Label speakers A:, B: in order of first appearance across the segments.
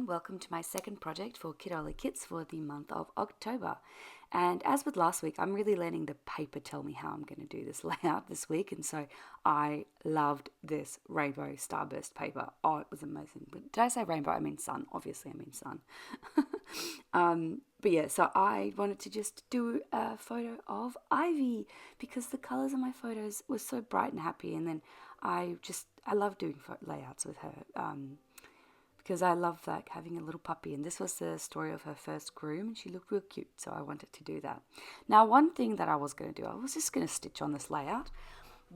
A: welcome to my second project for Kitaholic Kits for the month of October. And as with last week, I'm really letting the paper tell me how I'm going to do this layout this week, and so I loved this rainbow starburst paper. Oh, it was amazing. But did I say rainbow? I mean sun. Obviously, I mean sun. But yeah, so I wanted to just do a photo of Ivy because the colors of my photos were so bright and happy, and then I love doing layouts with her. Because I love like having a little puppy, and this was the story of her first groom, and she looked real cute, so I wanted to do that. Now, one thing that I was going to do, I was just going to stitch on this layout,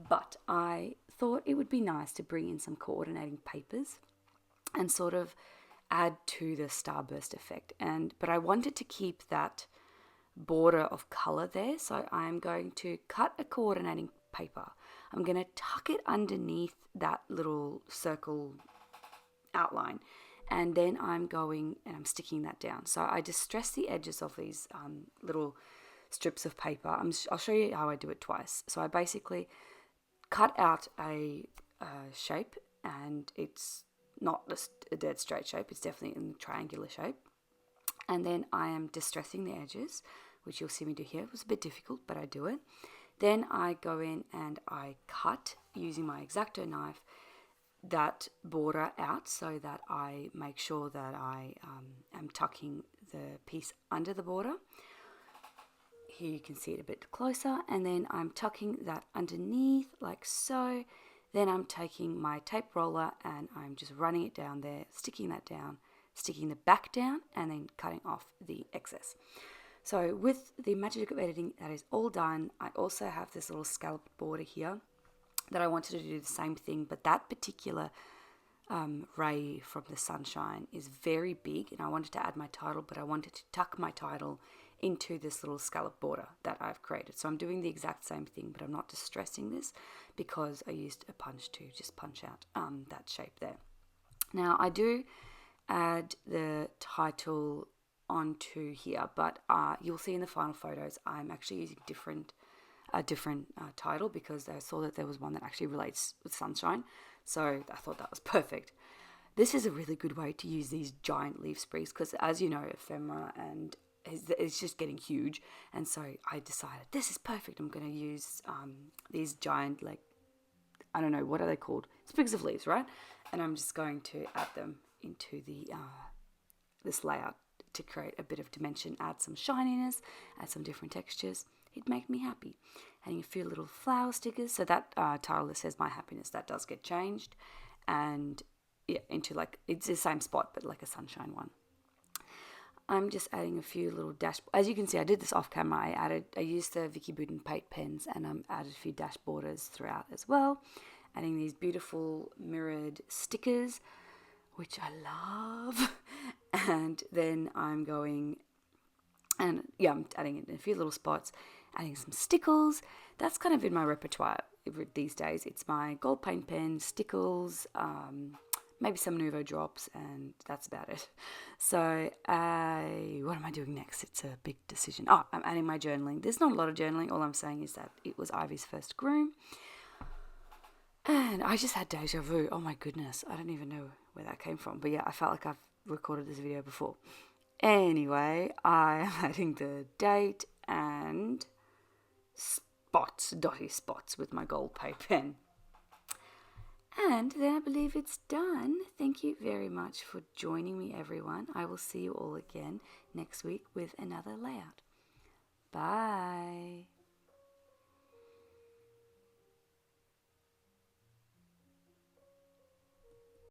A: but I thought it would be nice to bring in some coordinating papers and sort of add to the starburst effect. But I wanted to keep that border of color there, so I'm going to cut a coordinating paper. I'm going to tuck it underneath that little circle outline, and then I'm going and I'm sticking that down. So I distress the edges of these little strips of paper. I'll show you how I do it twice. So I basically cut out a shape, and it's not a dead straight shape, it's definitely in a triangular shape, and then I am distressing the edges, which you'll see me do here. It was a bit difficult, but I do it. Then I go in and I cut using my X-Acto knife that border out, so that I make sure that I am tucking the piece under the border. Here you can see it a bit closer, and then I'm tucking that underneath like so. Then I'm taking my tape roller and I'm just running it down there, sticking that down, sticking the back down, and then cutting off the excess. So with the magic of editing, that is all done. I also have this little scalloped border here that I wanted to do the same thing, but that particular ray from the sunshine is very big, and I wanted to add my title, but I wanted to tuck my title into this little scallop border that I've created. So I'm doing the exact same thing, but I'm not distressing this because I used a punch to just punch out that shape there. Now I do add the title onto here, but you'll see in the final photos I'm actually using a different title because I saw that there was one that actually relates with sunshine, so I thought that was perfect. This is a really good way to use these giant leaf sprigs because, as you know, ephemera and it's just getting huge, and so I decided this is perfect. I'm going to use these giant, like, I don't know, what are they called? Sprigs of leaves, right? And I'm just going to add them into the this layout to create a bit of dimension, add some shininess, add some different textures. It made me happy. Adding a few little flower stickers. So that title that says My Happiness, that does get changed. And yeah, into like, it's the same spot, but like a sunshine one. I'm just adding a few little dash. As you can see, I did this off camera. I used the Vicky Buden paint pens, and I added a few dash borders throughout as well. Adding these beautiful mirrored stickers, which I love. And then I'm going, and yeah, I'm adding it in a few little spots, adding some stickles. That's kind of in my repertoire these days. It's my gold paint pen, stickles, maybe some Nuvo drops, and that's about it. So what am I doing next? It's a big decision. Oh, I'm adding my journaling. There's not a lot of journaling. All I'm saying is that it was Ivy's first groom. And I just had deja vu. Oh my goodness. I don't even know where that came from. But yeah, I felt like I've recorded this video before. Anyway, I'm adding the date and dotty spots with my gold paint pen. And then I believe it's done. Thank you very much for joining me, everyone. I will see you all again next week with another layout. Bye.